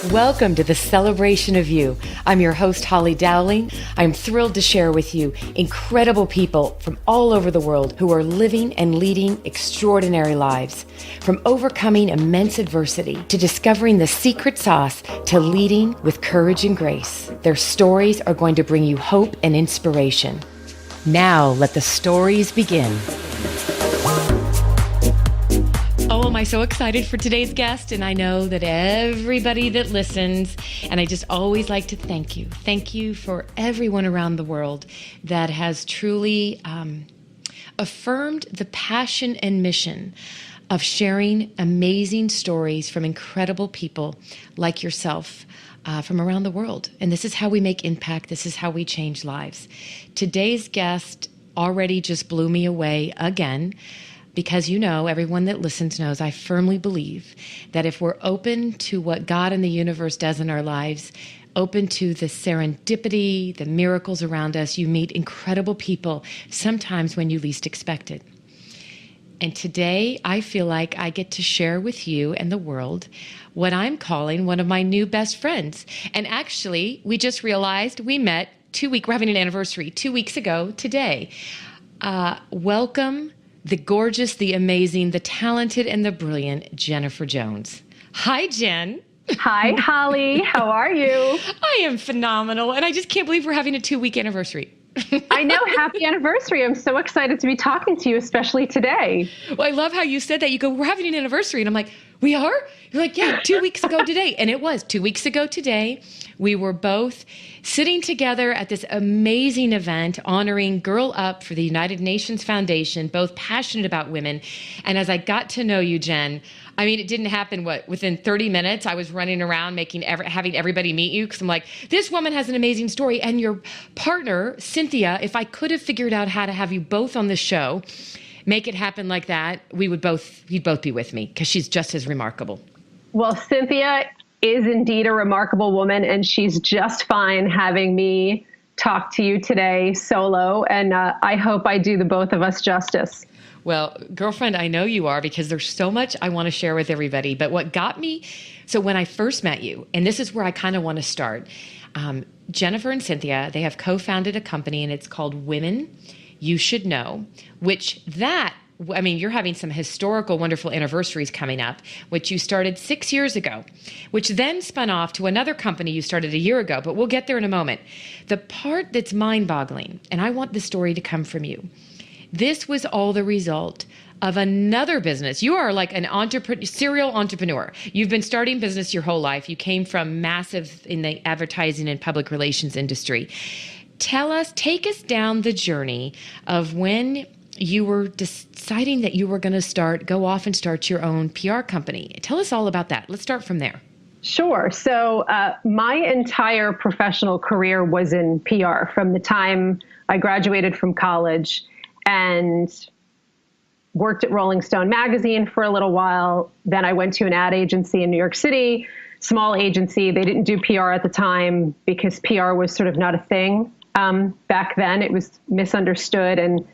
Welcome to the Celebration of You. I'm your host, Holly Dowling. I'm thrilled to share with you incredible people from all over the world who are living and leading extraordinary lives. From overcoming immense adversity to discovering the secret sauce to leading with courage and grace. Their stories are going to bring you hope and inspiration. Now, let the stories begin. Oh, am I so excited for today's guest? And I know that everybody that listens, and I just always like to thank you. Thank you for everyone around the world that has truly affirmed the passion and mission of sharing amazing stories from incredible people like yourself from around the world. And this is how we make impact. This is how we change lives. Today's guest already just blew me away again. Because everyone that listens knows I firmly believe that if we're open to what God and the universe does in our lives, open to the serendipity, the miracles around us, you meet incredible people, sometimes when you least expect it. And today, I feel like I get to share with you and the world what I'm calling one of my new best friends. And actually, we just realized we're having an anniversary 2 weeks ago today. Welcome. The gorgeous, the amazing, the talented, and the brilliant Jennifer Jones. Hi, Jen. Hi, Holly. How are you? I am phenomenal, and I just can't believe we're having a 2-week anniversary. I know. Happy anniversary. I'm so excited to be talking to you, especially today. Well, I love how you said that. You go, we're having an anniversary. And I'm like, we are? You're like, yeah, 2 weeks ago today. And it was 2 weeks ago today. We were both sitting together at this amazing event honoring Girl Up for the United Nations Foundation, both passionate about women. And as I got to know you, Jen, I mean, it didn't happen, within 30 minutes, I was running around having everybody meet you because I'm like, this woman has an amazing story. And your partner, Cynthia, if I could have figured out how to have you both on the show, make it happen like that, you'd both be with me because she's just as remarkable. Well, Cynthia is indeed a remarkable woman, and she's just fine having me talk to you today solo. And I hope I do the both of us justice. Well, girlfriend, I know you are because there's so much I want to share with everybody. But what got me, so when I first met you, and this is where I kind of want to start, Jennifer and Cynthia, they have co-founded a company and it's called Women You Should Know, you're having some historical, wonderful anniversaries coming up, which you started 6 years ago, which then spun off to another company you started a year ago, but we'll get there in a moment. The part that's mind-boggling, and I want the story to come from you, this was all the result of another business. You are like an serial entrepreneur. You've been starting business your whole life. You came from massive in the advertising and public relations industry. Take us down the journey of when you were deciding that you were going to go off and start your own PR company. Tell us all about that. Let's start from there. Sure. So my entire professional career was in PR from the time I graduated from college and worked at Rolling Stone magazine for a little while. Then I went to an ad agency in New York City, small agency. They didn't do PR at the time because PR was sort of not a thing back then. It was misunderstood and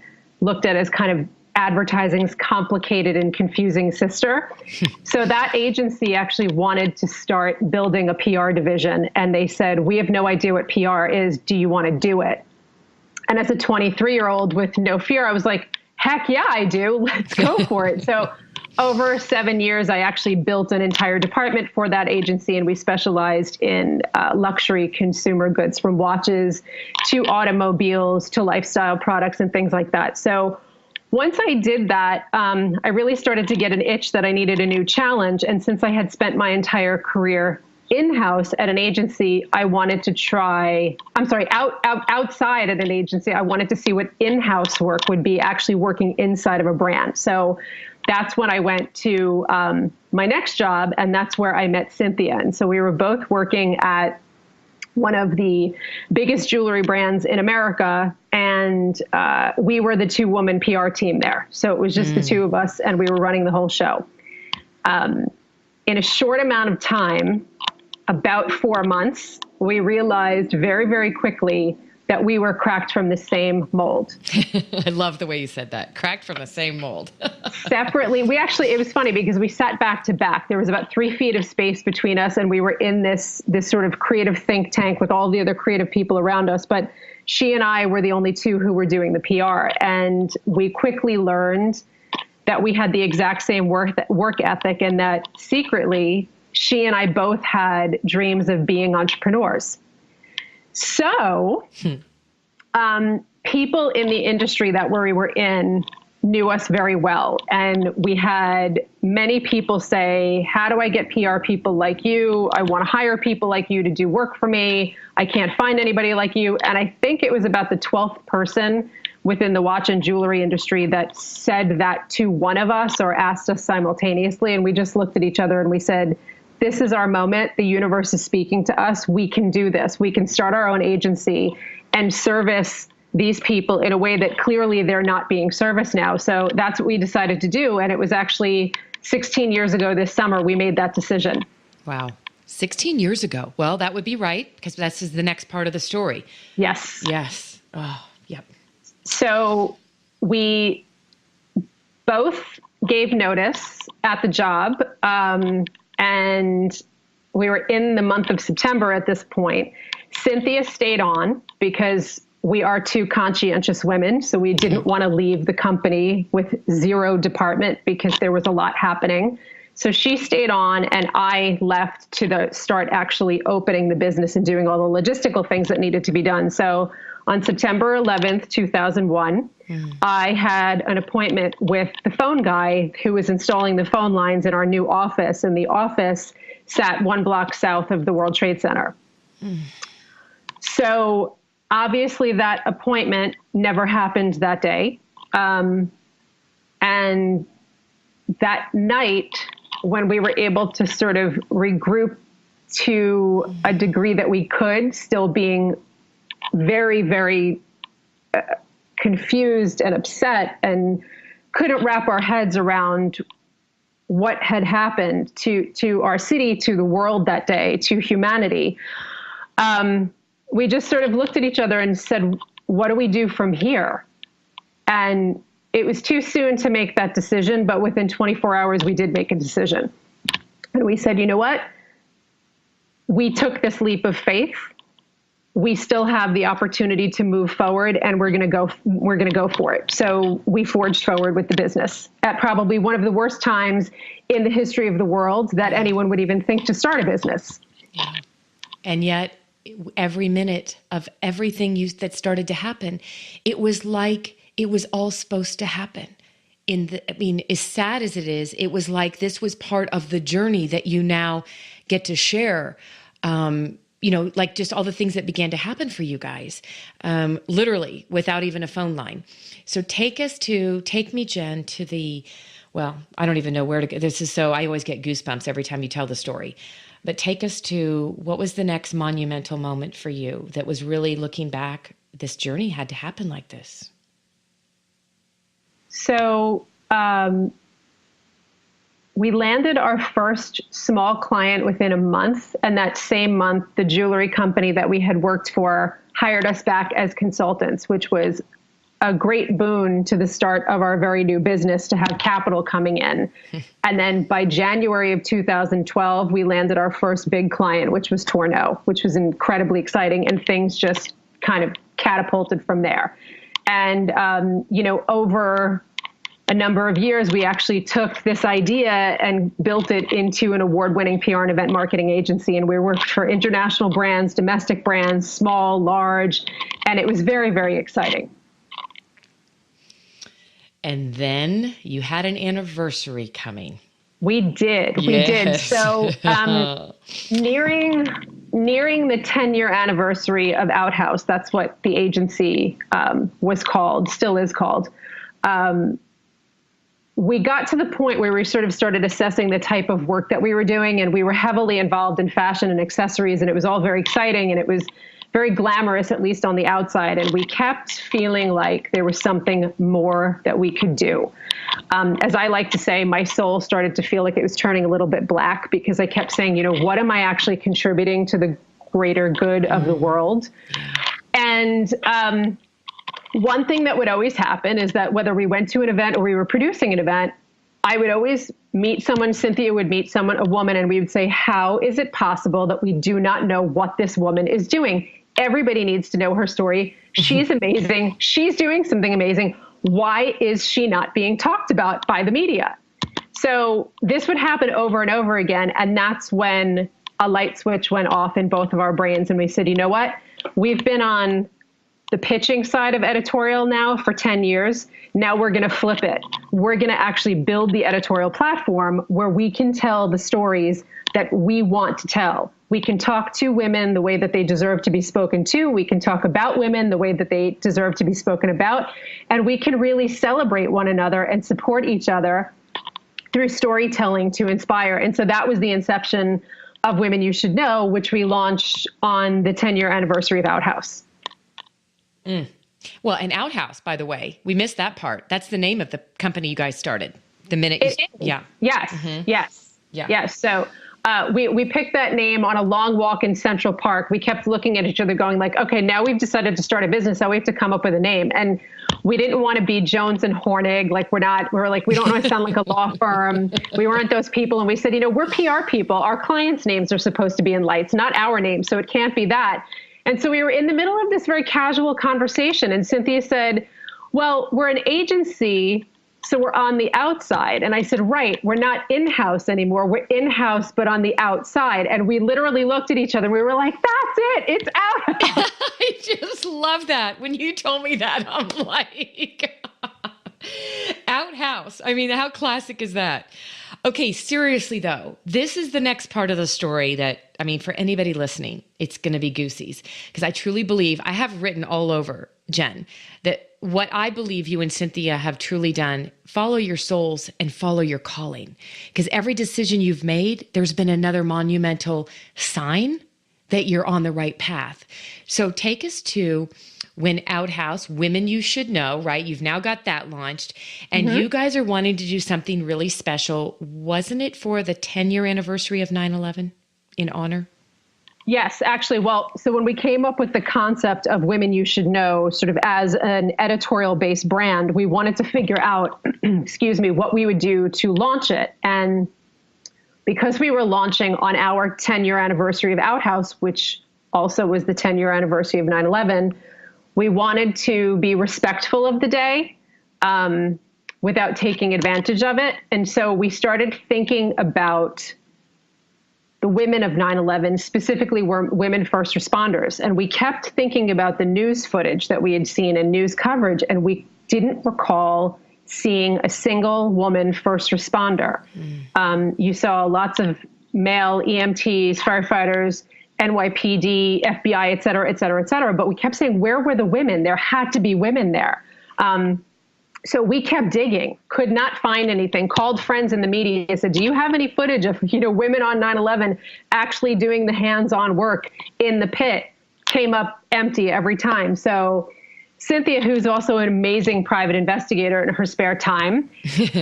looked at as kind of advertising's complicated and confusing sister. So that agency actually wanted to start building a PR division. And they said, we have no idea what PR is. Do you want to do it? And as a 23-year-old with no fear, I was like, heck yeah, I do. Let's go for it. So over 7 years, I actually built an entire department for that agency, and we specialized in luxury consumer goods, from watches to automobiles to lifestyle products and things like that. So once I did that, I really started to get an itch that I needed a new challenge. And since I had spent my entire career in-house at an agency, I wanted to outside at an agency, I wanted to see what in-house work would be, actually working inside of a brand. So that's when I went to my next job, and that's where I met Cynthia. And so we were both working at one of the biggest jewelry brands in America, and we were the two-woman PR team there. So it was just the two of us, and we were running the whole show. In a short amount of time, about 4 months, we realized very, very quickly that we were cracked from the same mold. I love the way you said that. Cracked from the same mold. separately. It was funny because we sat back to back. There was about 3 feet of space between us, and we were in this sort of creative think tank with all the other creative people around us. But she and I were the only two who were doing the PR. And we quickly learned that we had the exact same work ethic, and that secretly she and I both had dreams of being entrepreneurs. So people in the industry that we were in knew us very well. And we had many people say, how do I get PR people like you? I want to hire people like you to do work for me. I can't find anybody like you. And I think it was about the 12th person within the watch and jewelry industry that said that to one of us or asked us simultaneously. And we just looked at each other and we said, this is our moment. The universe is speaking to us. We can do this. We can start our own agency and service these people in a way that clearly they're not being serviced now. So that's what we decided to do. And it was actually 16 years ago this summer, we made that decision. Wow. 16 years ago. Well, that would be right, because this is the next part of the story. Yes. Yes. Oh, yep. So we both gave notice at the job. And we were in the month of September at this point. Cynthia stayed on because we are two conscientious women, so we didn't want to leave the company with zero department because there was a lot happening. So she stayed on, and I left to start actually opening the business and doing all the logistical things that needed to be done. So on September 11th, 2001, I had an appointment with the phone guy who was installing the phone lines in our new office, and the office sat 1 block south of the World Trade Center. So obviously that appointment never happened that day. And that night, when we were able to sort of regroup to a degree that we could, still being very, very confused and upset, and couldn't wrap our heads around what had happened to our city, to the world that day, to humanity. We just sort of looked at each other and said, what do we do from here? And it was too soon to make that decision, but within 24 hours, we did make a decision. And we said, you know what? We took this leap of faith. We still have the opportunity to move forward, and we're going to go for it. So we forged forward with the business at probably one of the worst times in the history of the world that anyone would even think to start a business. Yeah. And yet, every minute of everything that started to happen, it was like it was all supposed to happen. As sad as it is, it was like this was part of the journey that you now get to share. Like just all the things that began to happen for you guys, literally without even a phone line. So take me, Jen, to I don't even know where to go. I always get goosebumps every time you tell the story. But take us to, what was the next monumental moment for you that was really looking back, this journey had to happen like this? So we landed our first small client within a month. And that same month, the jewelry company that we had worked for hired us back as consultants, which was a great boon to the start of our very new business to have capital coming in. And then by January of 2012, we landed our first big client, which was Tourneau, which was incredibly exciting. And things just kind of catapulted from there. And, over a number of years, we actually took this idea and built it into an award-winning PR and event marketing agency. And we worked for international brands, domestic brands, small, large, and it was very, very exciting. And then you had an anniversary coming. We did. Yes. We did. So nearing the 10-year anniversary of Outhouse, that's what the agency was called, still is called. We got to the point where we sort of started assessing the type of work that we were doing, and we were heavily involved in fashion and accessories, and it was all very exciting, and it was very glamorous, at least on the outside. And we kept feeling like there was something more that we could do. As I like to say, my soul started to feel like it was turning a little bit black, because I kept saying, what am I actually contributing to the greater good of the world? And one thing that would always happen is that whether we went to an event or we were producing an event, I would always meet someone, Cynthia would meet someone, a woman, and we would say, how is it possible that we do not know what this woman is doing? Everybody needs to know her story. She's amazing. She's doing something amazing. Why is she not being talked about by the media? So this would happen over and over again. And that's when a light switch went off in both of our brains. And we said, you know what? We've been on the pitching side of editorial now for 10 years. Now we're going to flip it. We're going to actually build the editorial platform where we can tell the stories that we want to tell. We can talk to women the way that they deserve to be spoken to. We can talk about women the way that they deserve to be spoken about. And we can really celebrate one another and support each other through storytelling to inspire. And so that was the inception of Women You Should Know, which we launched on the 10-year anniversary of Outhouse. Well, and Outhouse, by the way, we missed that part. That's the name of the company you guys started. The minute you, yeah. Yes. Mm-hmm. Yes. Yeah. Yes. So we picked that name on a long walk in Central Park. We kept looking at each other going like, okay, now we've decided to start a business. Now we have to come up with a name. And we didn't want to be Jones and Hornig. Like we don't want to sound like a law firm. We weren't those people. And we said, we're PR people. Our clients' names are supposed to be in lights, not our names. So it can't be that. And so we were in the middle of this very casual conversation. And Cynthia said, well, we're an agency, so we're on the outside. And I said, right, we're not in-house anymore. We're in-house, but on the outside. And we literally looked at each other and we were like, that's it. It's Outhouse. I just love that. When you told me that, I'm like, Outhouse. I mean, how classic is that? Okay, seriously though, this is the next part of the story that, I mean, for anybody listening, it's going to be goosies. Because I truly believe, I have written all over, Jen, that what I believe you and Cynthia have truly done, follow your souls and follow your calling. Because every decision you've made, there's been another monumental sign that you're on the right path. So take us to when Outhouse, Women You Should Know, right? You've now got that launched. And you guys are wanting to do something really special. Wasn't it for the 10-year anniversary of 9/11 in honor? Yes, actually. Well, so when we came up with the concept of Women You Should Know, sort of as an editorial-based brand, we wanted to figure out, what we would do to launch it. And because we were launching on our 10-year anniversary of Outhouse, which also was the 10-year anniversary of 9/11, we wanted to be respectful of the day without taking advantage of it. And so we started thinking about the women of 9/11, specifically were women first responders. And we kept thinking about the news footage that we had seen in news coverage, and we didn't recall seeing a single woman first responder. You saw lots of male EMTs, firefighters, NYPD, FBI, et cetera, et cetera, et cetera. But we kept saying, where were the women? There had to be women there. So we kept digging, could not find anything, called friends in the media and said, do you have any footage of, women on 9/11 actually doing the hands-on work in the pit? Came up empty every time. So Cynthia, who's also an amazing private investigator in her spare time,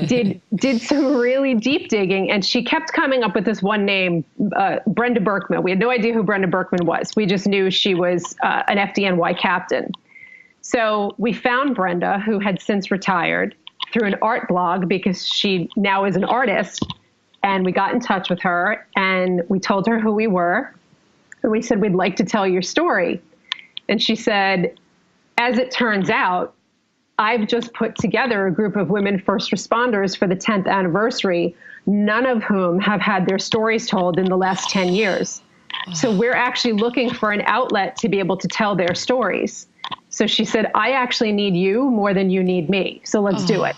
did some really deep digging, and she kept coming up with this one name, Brenda Berkman. We had no idea who Brenda Berkman was. We just knew she was an FDNY captain. So we found Brenda, who had since retired, through an art blog because she now is an artist, and we got in touch with her, and we told her who we were, and we said, we'd like to tell your story. And she said, as it turns out, I've just put together a group of women first responders for the 10th anniversary, none of whom have had their stories told in the last 10 years. So we're actually looking for an outlet to be able to tell their stories. So she said, I actually need you more than you need me. So let's do it.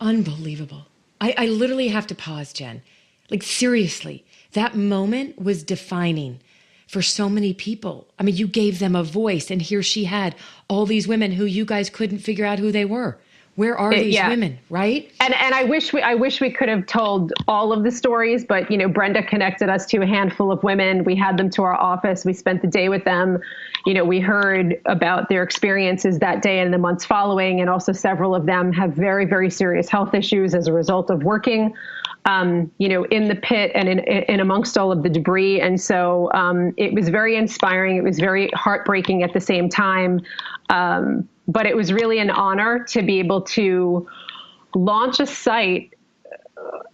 Unbelievable. I literally have to pause, Jen. Like, seriously, that moment was defining for so many people. I mean, you gave them a voice, and here she had all these women who you guys couldn't figure out who they were. Where are these women, right? And I wish we could have told all of the stories, but Brenda connected us to a handful of women. We had them to our office. We spent the day with them. We heard about their experiences that day and the months following, and also several of them have very, very serious health issues as a result of working in the pit and in amongst all of the debris. And so it was very inspiring. It was very heartbreaking at the same time. But it was really an honor to be able to launch a site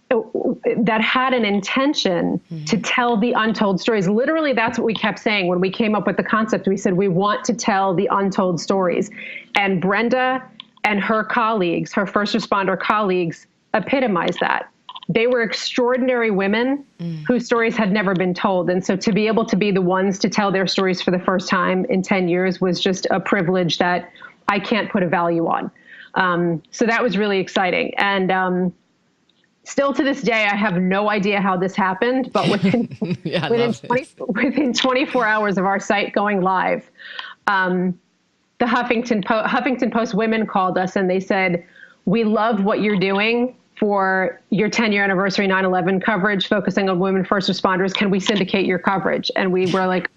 that had an intention to tell the untold stories. Literally, that's what we kept saying when we came up with the concept. We said, we want to tell the untold stories. And Brenda and her colleagues, her first responder colleagues, epitomized that. They were extraordinary women whose stories had never been told. And so to be able to be the ones to tell their stories for the first time in 10 years was just a privilege that I can't put a value on. So that was really exciting. And still to this day, I have no idea how this happened, but within 24 hours of our site going live, the Huffington Post women called us and they said, we love what you're doing for your 10-year anniversary 9/11 coverage, focusing on women first responders. Can we syndicate your coverage? And we were like,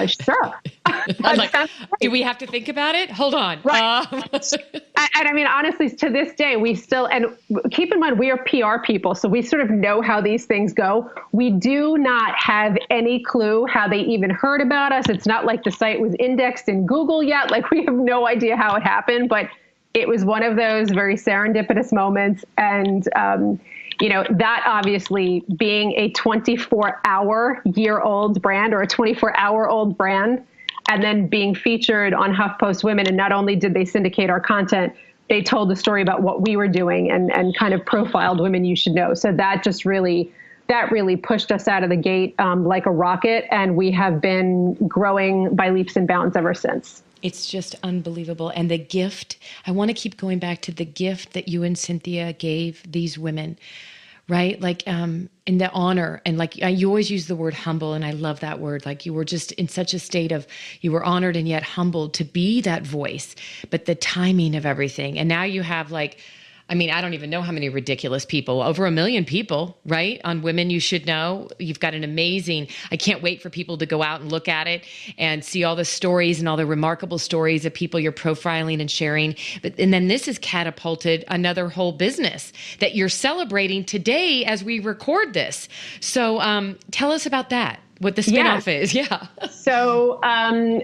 sure. I'm like, do we have to think about it? Hold on. Right. And I mean, honestly, to this day, we still, and keep in mind, we are PR people, so we sort of know how these things go. We do not have any clue how they even heard about us. It's not like the site was indexed in Google yet. Like, we have no idea how it happened, but it was one of those very serendipitous moments. And, that obviously being a 24-hour-year-old brand or a 24-hour-old brand, and then being featured on HuffPost Women. And not only did they syndicate our content, they told the story about what we were doing and kind of profiled women you should know. So that just really pushed us out of the gate like a rocket. And we have been growing by leaps and bounds ever since. It's just unbelievable. And the gift, I want to keep going back to the gift that you and Cynthia gave these women, right? Like in the honor, and like you always use the word humble, and I love that word. Like you were just in such a state of, you were honored and yet humbled to be that voice, but the timing of everything. And now you have like, I mean, I don't even know how many ridiculous people, over 1 million people, right? On Women You Should Know. You've got an amazing, I can't wait for people to go out and look at it and see all the stories and all the remarkable stories of people you're profiling and sharing. And then this has catapulted another whole business that you're celebrating today as we record this. So tell us about that. What the spinoff is. Yeah. So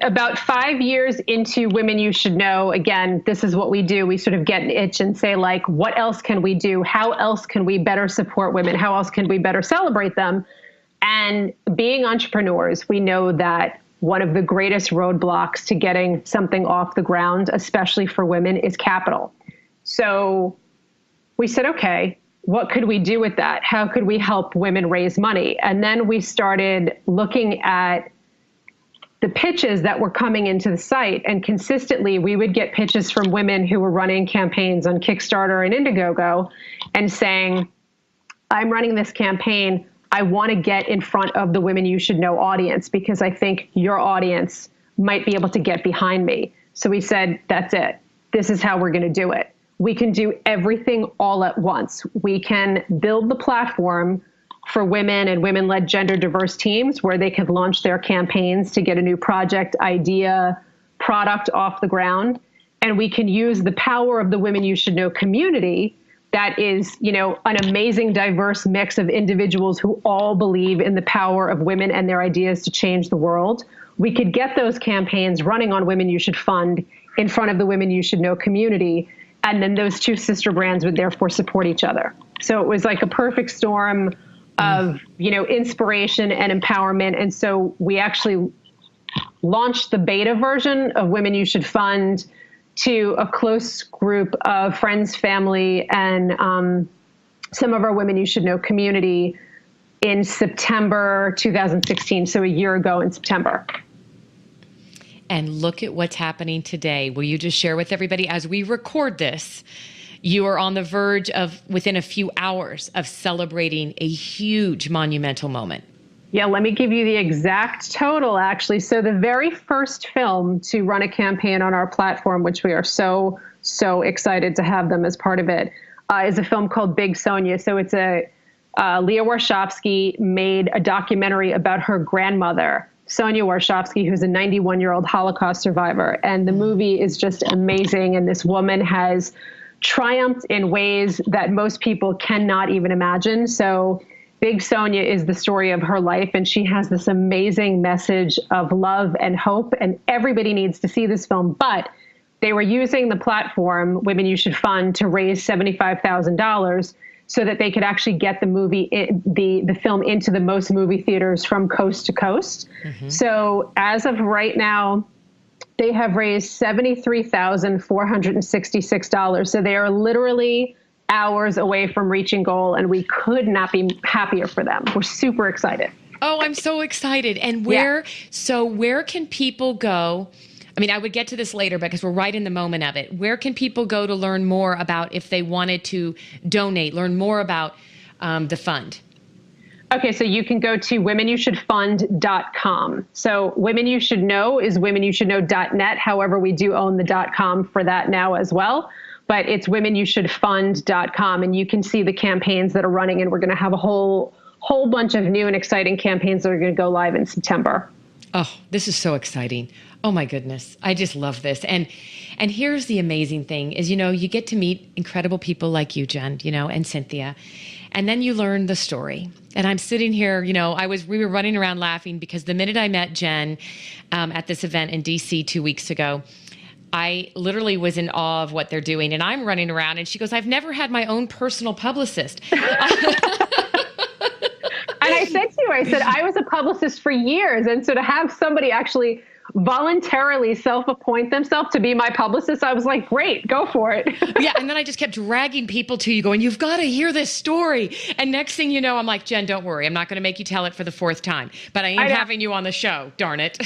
about 5 years into Women You Should Know, again, this is what we do. We sort of get an itch and say, like, what else can we do? How else can we better support women? How else can we better celebrate them? And being entrepreneurs, we know that one of the greatest roadblocks to getting something off the ground, especially for women, is capital. So we said, okay, what could we do with that? How could we help women raise money? And then we started looking at the pitches that were coming into the site. And consistently, we would get pitches from women who were running campaigns on Kickstarter and Indiegogo and saying, I'm running this campaign. I want to get in front of the Women You Should Know audience because I think your audience might be able to get behind me. So we said, that's it. This is how we're going to do it. We can do everything all at once. We can build the platform for women and women-led gender diverse teams where they can launch their campaigns to get a new project, idea, product off the ground. And we can use the power of the Women You Should Know community that is, an amazing, diverse mix of individuals who all believe in the power of women and their ideas to change the world. We could get those campaigns running on Women You Should Fund in front of the Women You Should Know community. And then those two sister brands would therefore support each other. So it was like a perfect storm of, inspiration and empowerment. And so we actually launched the beta version of Women You Should Fund to a close group of friends, family, and some of our Women You Should Know community in September 2016. So a year ago in September. And look at what's happening today. Will you just share with everybody, as we record this, you are on the verge of, within a few hours, of celebrating a huge monumental moment. Yeah, let me give you the exact total, actually. So the very first film to run a campaign on our platform, which we are so excited to have them as part of it, is a film called Big Sonia. So it's Leah Warshawski made a documentary about her grandmother, Sonia Warshawski, who's a 91-year-old Holocaust survivor. And the movie is just amazing. And this woman has triumphed in ways that most people cannot even imagine. So Big Sonia is the story of her life. And she has this amazing message of love and hope. And everybody needs to see this film. But they were using the platform, Women You Should Fund, to raise $75,000 so that they could actually get the film into the most movie theaters from coast to coast. So as of right now, they have raised $73,466. So they are literally hours away from reaching goal, and we could not be happier for them. We're super excited. Oh, I'm so excited. And so where can people go? I mean, I would get to this later because we're right in the moment of it. Where can people go to learn more about if they wanted to donate, learn more about the fund? Okay, so you can go to womenyousshouldfund.com. So Women You Should Know is womenyousshouldknow.net. However, we do own the .com for that now as well. But it's womenyousshouldfund.com, and you can see the campaigns that are running. And we're going to have a whole bunch of new and exciting campaigns that are going to go live in September. Oh, this is so exciting. Oh my goodness. I just love this. And here's the amazing thing is, you get to meet incredible people like you, Jen, and Cynthia. And then you learn the story. And I'm sitting here, we were running around laughing because the minute I met Jen at this event in DC 2 weeks ago, I literally was in awe of what they're doing. And I'm running around and she goes, I've never had my own personal publicist. And I said to you, I said, I was a publicist for years. And so to have somebody actually voluntarily self-appoint themselves to be my publicist, I was like, great, go for it. Yeah. And then I just kept dragging people to you going, you've got to hear this story. And next thing you know, I'm like, Jen, don't worry. I'm not going to make you tell it for the fourth time, but I am having you on the show. Darn it.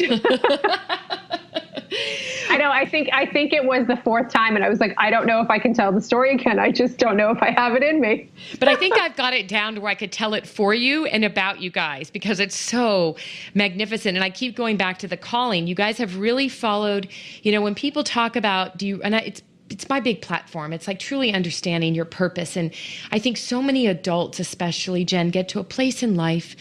I know. I think it was the fourth time. And I was like, I don't know if I can tell the story again. I just don't know if I have it in me. But I think I've got it down to where I could tell it for you and about you guys because it's so magnificent. And I keep going back to the calling. You guys have really followed, when people talk about, it's my big platform. It's like truly understanding your purpose. And I think so many adults, especially Jen, get to a place in life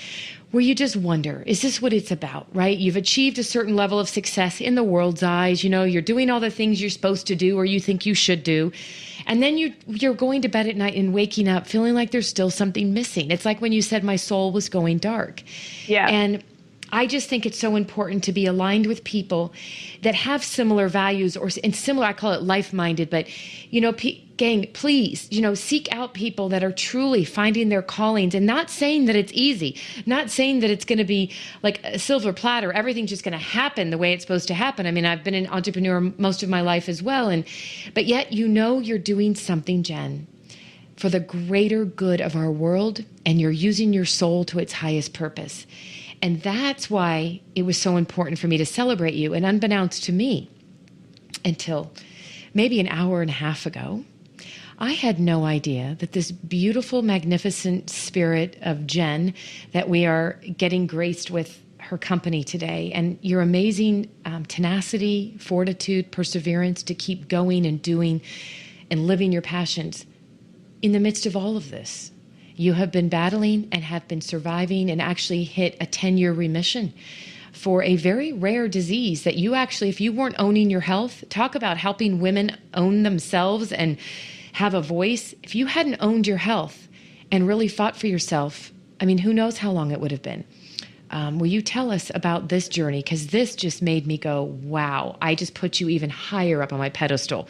where you just wonder, is this what it's about, right? You've achieved a certain level of success in the world's eyes. You're doing all the things you're supposed to do or you think you should do. And then you're going to bed at night and waking up feeling like there's still something missing. It's like when you said my soul was going dark. Yeah. And I just think it's so important to be aligned with people that have similar values and similar, I call it life-minded, but, gang, please, seek out people that are truly finding their callings and not saying that it's easy, not saying that it's going to be like a silver platter. Everything's just going to happen the way it's supposed to happen. I mean, I've been an entrepreneur most of my life as well. But yet, you're doing something, Jen, for the greater good of our world, and you're using your soul to its highest purpose. And that's why it was so important for me to celebrate you. And unbeknownst to me, until maybe an hour and a half ago, I had no idea that this beautiful, magnificent spirit of Jen that we are getting graced with her company today, and your amazing tenacity, fortitude, perseverance to keep going and doing and living your passions in the midst of all of this. You have been battling and have been surviving and actually hit a 10-year remission for a very rare disease that you actually, if you weren't owning your health, talk about helping women own themselves and have a voice. If you hadn't owned your health and really fought for yourself, I mean, who knows how long it would have been. Will you tell us about this journey? Because this just made me go, wow, I just put you even higher up on my pedestal.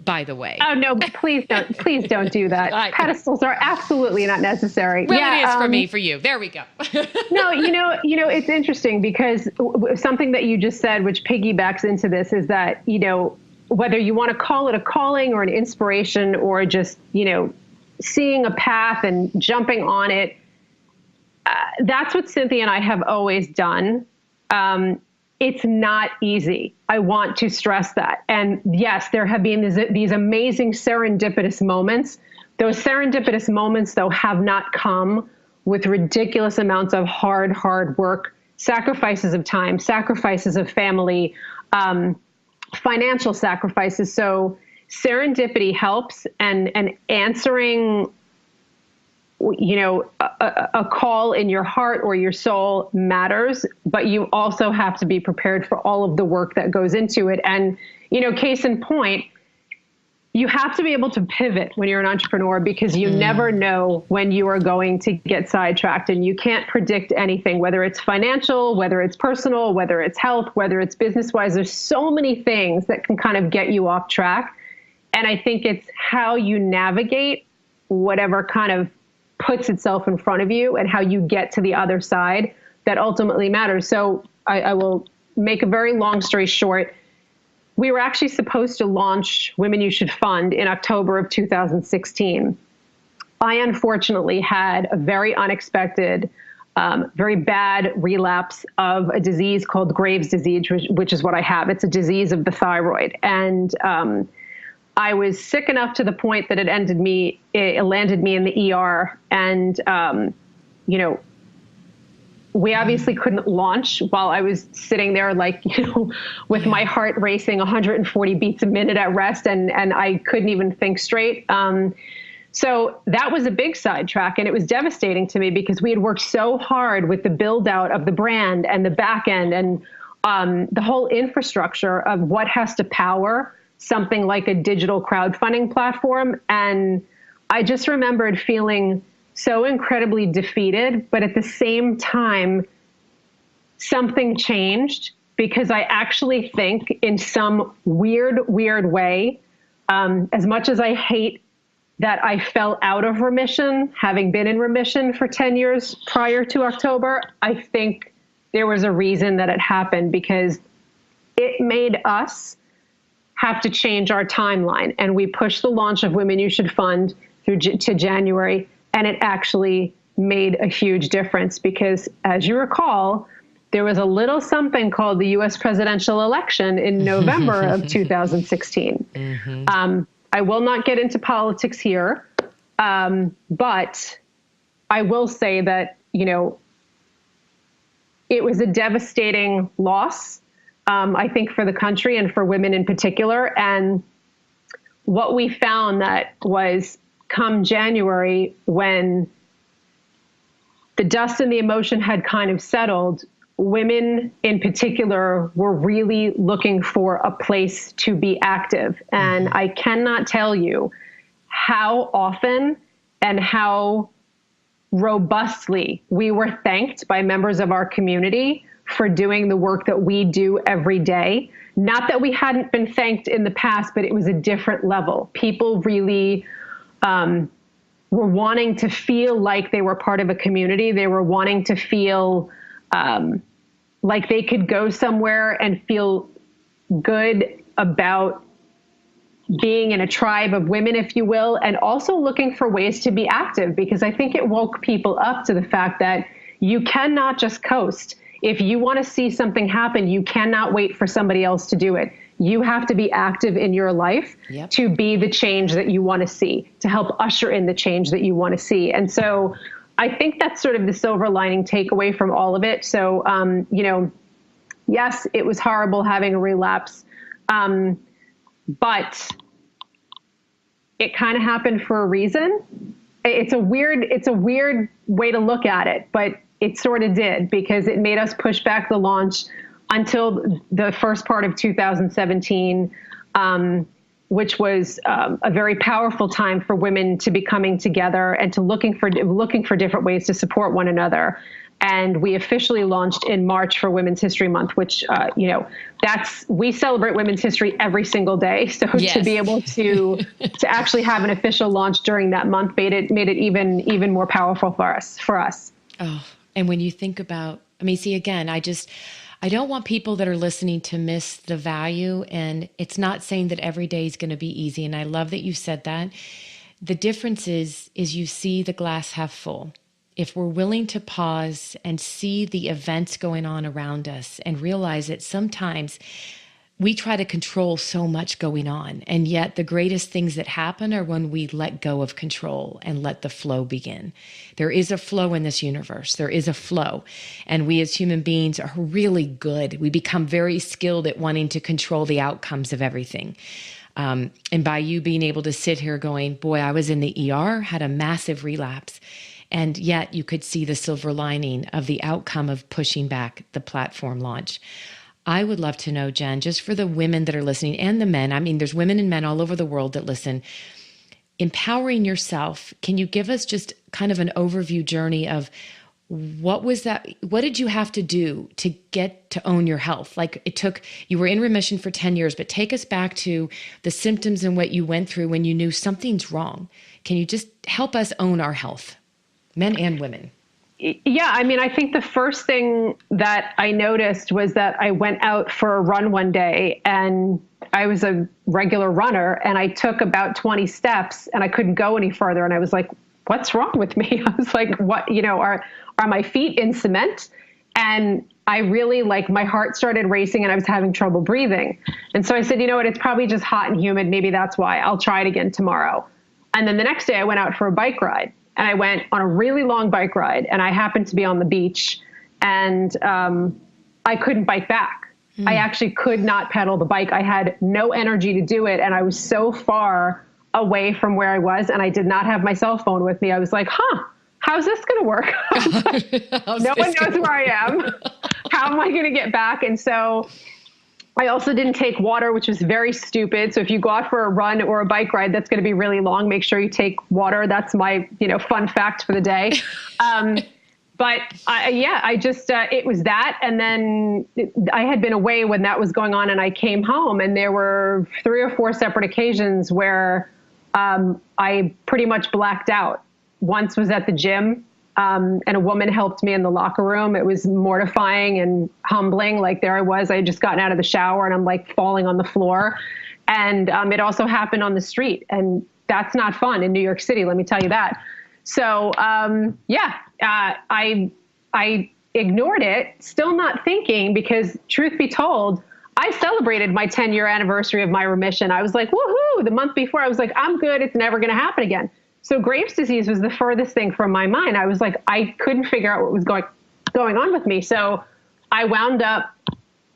By the way. Oh no, please don't do that. Pedestals are absolutely not necessary. Well, it is for me, for you. There we go. No, it's interesting because something that you just said, which piggybacks into this, is that, whether you want to call it a calling or an inspiration or just, seeing a path and jumping on it, that's what Cynthia and I have always done. It's not easy. I want to stress that. And yes, there have been these amazing serendipitous moments. Those serendipitous moments, though, have not come with ridiculous amounts of hard work, sacrifices of time, sacrifices of family, financial sacrifices. So serendipity helps, and answering a call in your heart or your soul matters, but you also have to be prepared for all of the work that goes into it. And, case in point, you have to be able to pivot when you're an entrepreneur because you never know when you are going to get sidetracked, and you can't predict anything, whether it's financial, whether it's personal, whether it's health, whether it's business-wise. There's so many things that can kind of get you off track. And I think it's how you navigate whatever kind of puts itself in front of you and how you get to the other side that ultimately matters. So I will make a very long story short. We were actually supposed to launch Women You Should Fund in October of 2016. I unfortunately had a very unexpected, very bad relapse of a disease called Graves' disease, which is what I have. It's a disease of the thyroid. And I was sick enough to the point that it landed me in the ER. And, we obviously couldn't launch while I was sitting there, with my heart racing 140 beats a minute at rest, and I couldn't even think straight. So that was a big sidetrack, and it was devastating to me because we had worked so hard with the build out of the brand and the back end and the whole infrastructure of what has to power something like a digital crowdfunding platform. And I just remembered feeling so incredibly defeated, but at the same time, something changed because I actually think in some weird way, as much as I hate that I fell out of remission, having been in remission for 10 years prior to October, I think there was a reason that it happened because it made us have to change our timeline. And we pushed the launch of Women You Should Fund to January. And it actually made a huge difference because, as you recall, there was a little something called the U.S. presidential election in November of 2016. Mm-hmm. I will not get into politics here, but I will say that, it was a devastating loss, I think, for the country and for women in particular. And what we found that was come January, when the dust and the emotion had kind of settled, women in particular were really looking for a place to be active. And I cannot tell you how often and how robustly we were thanked by members of our community for doing the work that we do every day. Not that we hadn't been thanked in the past, but it was a different level. People really were wanting to feel like they were part of a community. They were wanting to feel like they could go somewhere and feel good about being in a tribe of women, if you will, and also looking for ways to be active, because I think it woke people up to the fact that you cannot just coast. If you want to see something happen, you cannot wait for somebody else to do it. You have to be active in your life to be the change that you want to see, to help usher in the change that you want to see. And so I think that's sort of the silver lining takeaway from all of it. So, yes, it was horrible having a relapse, but it kind of happened for a reason. It's a weird way to look at it, but it sort of did, because it made us push back the launch until the first part of 2017, which was a very powerful time for women to be coming together and to looking for different ways to support one another. And we officially launched in March for Women's History Month, which, we celebrate women's history every single day. So to be able to actually have an official launch during that month made it even more powerful for us. Oh, and when you think about, again, I don't want people that are listening to miss the value, and it's not saying that every day is going to be easy. And I love that you said that. The difference is you see the glass half full. If we're willing to pause and see the events going on around us and realize that sometimes we try to control so much going on, and yet the greatest things that happen are when we let go of control and let the flow begin. There is a flow in this universe. There is a flow. And we as human beings are really good. We become very skilled at wanting to control the outcomes of everything. And by you being able to sit here going, boy, I was in the ER, had a massive relapse. And yet you could see the silver lining of the outcome of pushing back the platform launch. I would love to know, Jen, just for the women that are listening and the men, there's women and men all over the world that listen, empowering yourself. Can you give us just kind of an overview journey of what was that? What did you have to do to get to own your health? You were in remission for 10 years, but take us back to the symptoms and what you went through when you knew something's wrong. Can you just help us own our health, men and women? Yeah, I mean, I think the first thing that I noticed was that I went out for a run one day, and I was a regular runner, and I took about 20 steps and I couldn't go any further. And I was like, what's wrong with me? I was like, what, are my feet in cement? And I really, like, my heart started racing and I was having trouble breathing. And so I said, you know what, it's probably just hot and humid. Maybe that's why. I'll try it again tomorrow. And then the next day I went out for a bike ride, and I went on a really long bike ride, and I happened to be on the beach, and I couldn't bike back. I actually could not pedal the bike. I had no energy to do it. And I was so far away from where I was, and I did not have my cell phone with me. I was like, how's this going to work? No one knows where I am. How am I going to get back? And so I also didn't take water, which was very stupid. So if you go out for a run or a bike ride, that's going to be really long. Make sure you take water. That's my, fun fact for the day. But it was that. And then I had been away when that was going on, and I came home, and there were 3 or 4 separate occasions where I pretty much blacked out. Once was at the gym, and a woman helped me in the locker room. It was mortifying and humbling. Like, there I was, I had just gotten out of the shower, and I'm like falling on the floor. And it also happened on the street, and that's not fun in New York City, let me tell you that. So, I ignored it, still not thinking, because truth be told, I celebrated my 10-year anniversary of my remission. I was like, woohoo! The month before, I was like, I'm good. It's never going to happen again. So Graves' disease was the furthest thing from my mind. I was like, I couldn't figure out what was going on with me. So I wound up,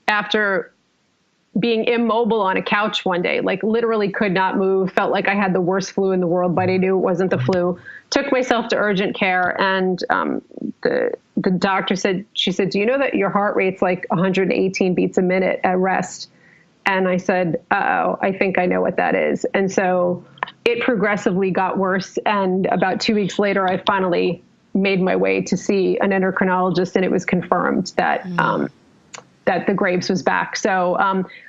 after being immobile on a couch one day, like literally could not move, felt like I had the worst flu in the world, but I knew it wasn't the flu. Took myself to urgent care, and the doctor said, do you know that your heart rate's like 118 beats a minute at rest? And I said, I think I know what that is. And so it progressively got worse. And about 2 weeks later, I finally made my way to see an endocrinologist, and it was confirmed that that the Graves was back. So,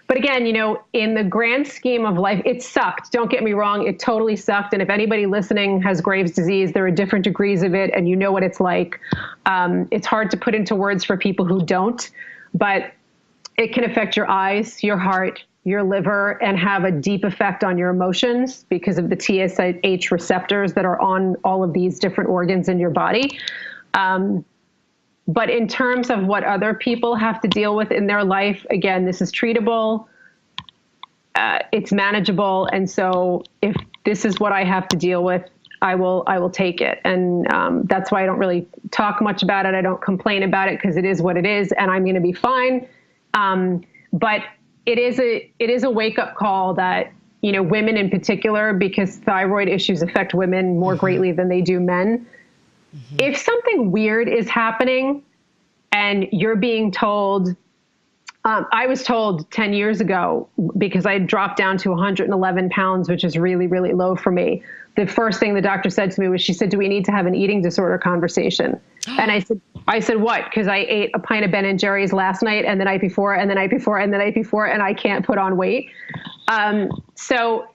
but again, in the grand scheme of life, it sucked. Don't get me wrong. It totally sucked. And if anybody listening has Graves' disease, there are different degrees of it, and you know what it's like. It's hard to put into words for people who don't, but it can affect your eyes, your heart, your liver, and have a deep effect on your emotions because of the TSH receptors that are on all of these different organs in your body. But in terms of what other people have to deal with in their life, again, this is treatable. It's manageable. And so if this is what I have to deal with, I will take it. And that's why I don't really talk much about it. I don't complain about it, because it is what it is, and I'm going to be fine. But it is a wake-up call that, women in particular, because thyroid issues affect women more greatly than they do men. If something weird is happening and you're being told, I was told 10 years ago, because I dropped down to 111 pounds, which is really, really low for me. The first thing the doctor said to me was, she said, do we need to have an eating disorder conversation? And I said, what? Because I ate a pint of Ben and Jerry's last night, and the night before, and the night before, and the night before, and I can't put on weight. So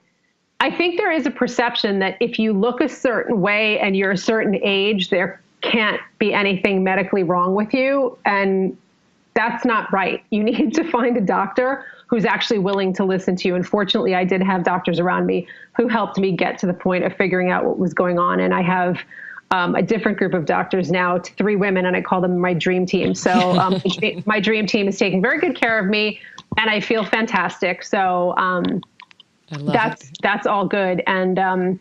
I think there is a perception that if you look a certain way and you're a certain age, there can't be anything medically wrong with you. And that's not right. You need to find a doctor who's actually willing to listen to you. And fortunately, I did have doctors around me who helped me get to the point of figuring out what was going on. And I have a different group of doctors now, 3 women, and I call them my dream team. So my dream team is taking very good care of me, and I feel fantastic. So that's all good. And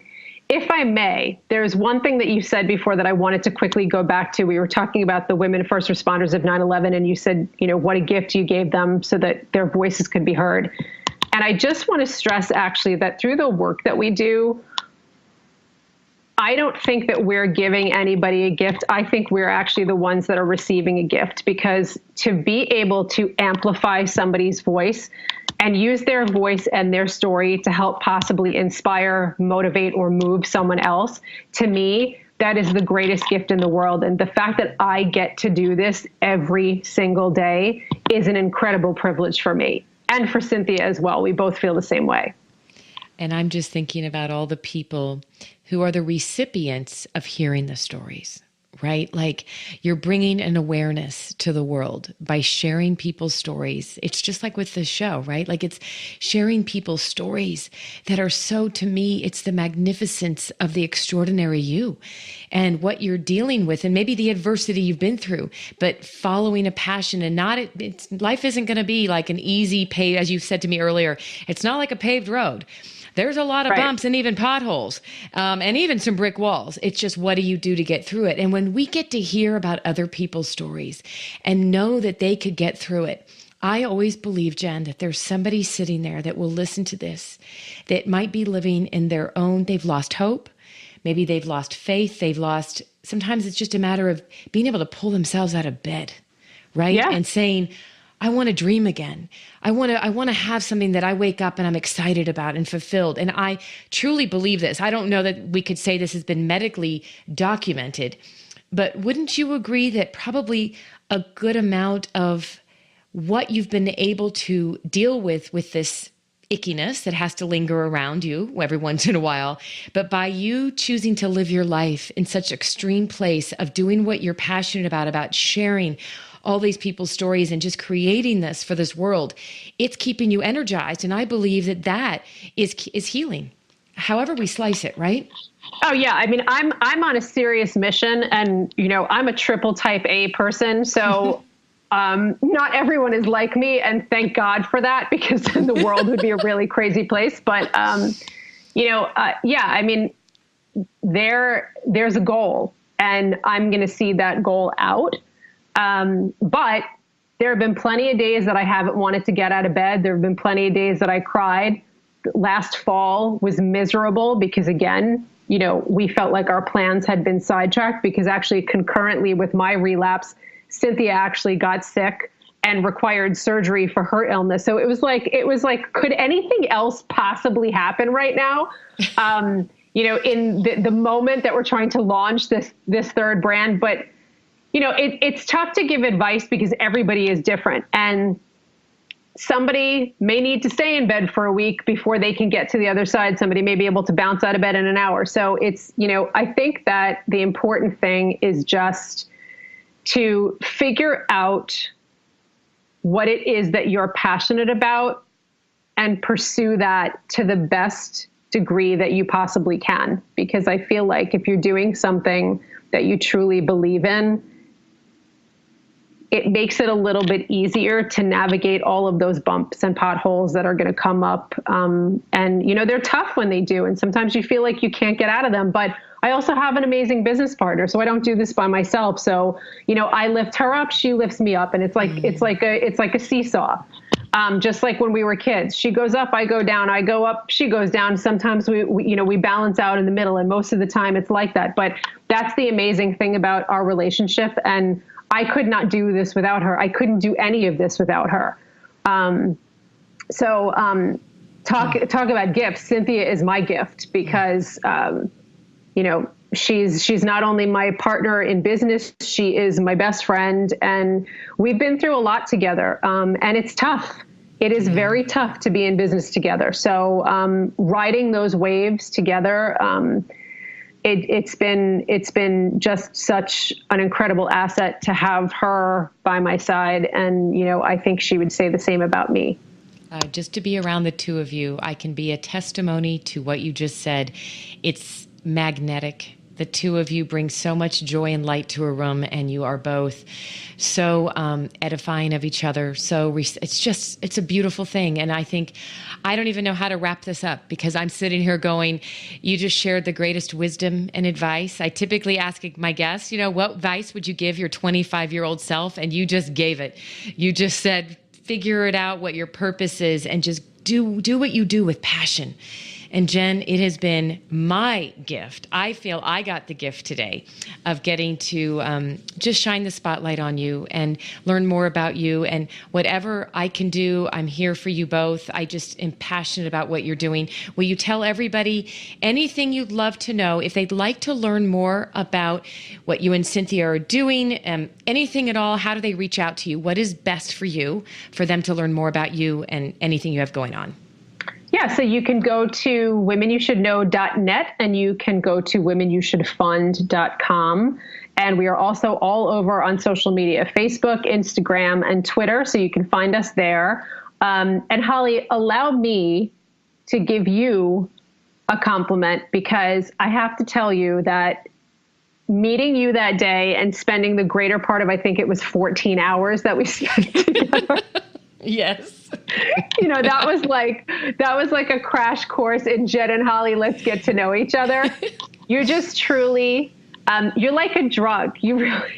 if I may, there's one thing that you said before that I wanted to quickly go back to. We were talking about the women first responders of 9/11, and you said, what a gift you gave them so that their voices could be heard. And I just want to stress, actually, that through the work that we do, I don't think that we're giving anybody a gift. I think we're actually the ones that are receiving a gift, because to be able to amplify somebody's voice and use their voice and their story to help possibly inspire, motivate, or move someone else, to me, that is the greatest gift in the world. And the fact that I get to do this every single day is an incredible privilege for me, and for Cynthia as well. We both feel the same way. And I'm just thinking about all the people who are the recipients of hearing the stories, right? Like you're bringing an awareness to the world by sharing people's stories. It's just like with this show, right? Like it's sharing people's stories that are so, to me, it's the magnificence of the extraordinary you and what you're dealing with and maybe the adversity you've been through, but following a passion and not, life isn't going to be like an easy pay, as you said to me earlier, it's not like a paved road. There's a lot of bumps and even potholes and even some brick walls. It's just, what do you do to get through it? And when we get to hear about other people's stories and know that they could get through it, I always believe, Jen, that there's somebody sitting there that will listen to this, that might be living in their own, they've lost hope. Maybe they've lost faith. Sometimes it's just a matter of being able to pull themselves out of bed, right? Yeah. And saying, I want to dream again. I want to have something that I wake up and I'm excited about and fulfilled. And I truly believe this. I don't know that we could say this has been medically documented, but wouldn't you agree that probably a good amount of what you've been able to deal with this ickiness that has to linger around you every once in a while, but by you choosing to live your life in such extreme place of doing what you're passionate about sharing all these people's stories and just creating this for this world, it's keeping you energized. And I believe that is healing, however we slice it, right? Oh yeah. I mean, I'm on a serious mission and, I'm a triple type A person. So not everyone is like me, and thank God for that, because then the world would be a really crazy place. But, yeah, I mean, there's a goal and I'm going to see that goal out. But there have been plenty of days that I haven't wanted to get out of bed. There have been plenty of days that I cried. Last fall was miserable because, again, we felt like our plans had been sidetracked, because actually concurrently with my relapse, Cynthia actually got sick and required surgery for her illness. So it was like, could anything else possibly happen right now? In the moment that we're trying to launch this third brand, but it's tough to give advice because everybody is different, and somebody may need to stay in bed for a week before they can get to the other side. Somebody may be able to bounce out of bed in an hour. So it's, I think that the important thing is just to figure out what it is that you're passionate about and pursue that to the best degree that you possibly can. Because I feel like if you're doing something that you truly believe in, it makes it a little bit easier to navigate all of those bumps and potholes that are going to come up. And, they're tough when they do. And sometimes you feel like you can't get out of them. But I also have an amazing business partner, so I don't do this by myself. So, I lift her up, she lifts me up. And it's like a seesaw. Just like when we were kids, she goes up, I go down, I go up, she goes down. Sometimes we balance out in the middle, and most of the time it's like that. But that's the amazing thing about our relationship. And I could not do this without her. I couldn't do any of this without her. Talk about gifts. Cynthia is my gift because, she's not only my partner in business, she is my best friend, and we've been through a lot together. And it's tough. It is very tough to be in business together. So, riding those waves together, it's been just such an incredible asset to have her by my side. And, I think she would say the same about me. Just to be around the two of you, I can be a testimony to what you just said. It's magnetic. The two of you bring so much joy and light to a room, and you are both so edifying of each other. So it's a beautiful thing. And I think I don't even know how to wrap this up, because I'm sitting here going, you just shared the greatest wisdom and advice. I typically ask my guests, what advice would you give your 25-year-old self? And you just gave it. You just said, figure it out what your purpose is and just do what you do with passion. And Jen, it has been my gift. I feel I got the gift today of getting to just shine the spotlight on you and learn more about you. And whatever I can do, I'm here for you both. I just am passionate about what you're doing. Will you tell everybody anything you'd love to know if they'd like to learn more about what you and Cynthia are doing, anything at all? How do they reach out to you? What is best for you for them to learn more about you and anything you have going on? Yeah, so you can go to womenyoushouldknow.net and you can go to womenyoushouldfund.com. And we are also all over on social media, Facebook, Instagram, and Twitter. So you can find us there. And Holly, allow me to give you a compliment, because I have to tell you that meeting you that day and spending the greater part of, I think it was 14 hours that we spent together. Yes. That was like a crash course in Jen and Holly, let's get to know each other. You're just truly, you're like a drug. You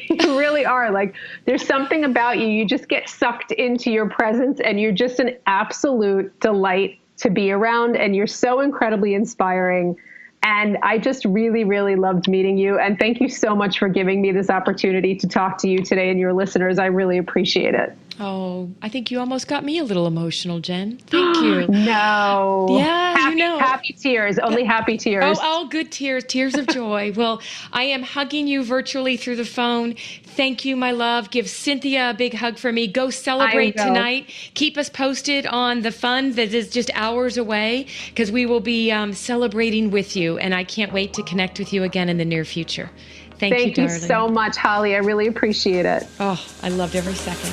really are. Like, there's something about you. You just get sucked into your presence, and you're just an absolute delight to be around. And you're so incredibly inspiring. And I just really, really loved meeting you. And thank you so much for giving me this opportunity to talk to you today and your listeners. I really appreciate it. Oh, I think you almost got me a little emotional, Jen. Thank you. No. Yeah, happy tears, only happy tears. Oh, good tears, tears of joy. Well, I am hugging you virtually through the phone. Thank you, my love. Give Cynthia a big hug for me. Go celebrate tonight. Keep us posted on the fun that is just hours away, because we will be celebrating with you. And I can't wait to connect with you again in the near future. Thank you, darling. Thank you so much, Holly. I really appreciate it. Oh, I loved every second.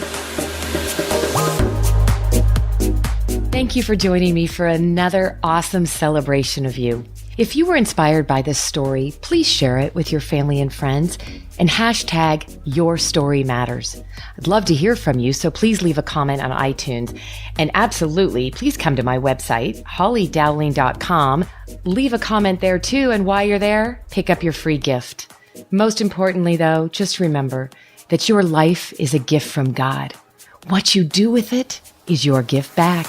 Thank you for joining me for another awesome celebration of you. If you were inspired by this story, please share it with your family and friends and hashtag Your Story Matters. I'd love to hear from you, so please leave a comment on iTunes. And absolutely, please come to my website, hollydowling.com. Leave a comment there too, and while you're there, pick up your free gift. Most importantly, though, just remember that your life is a gift from God. What you do with it is your gift back.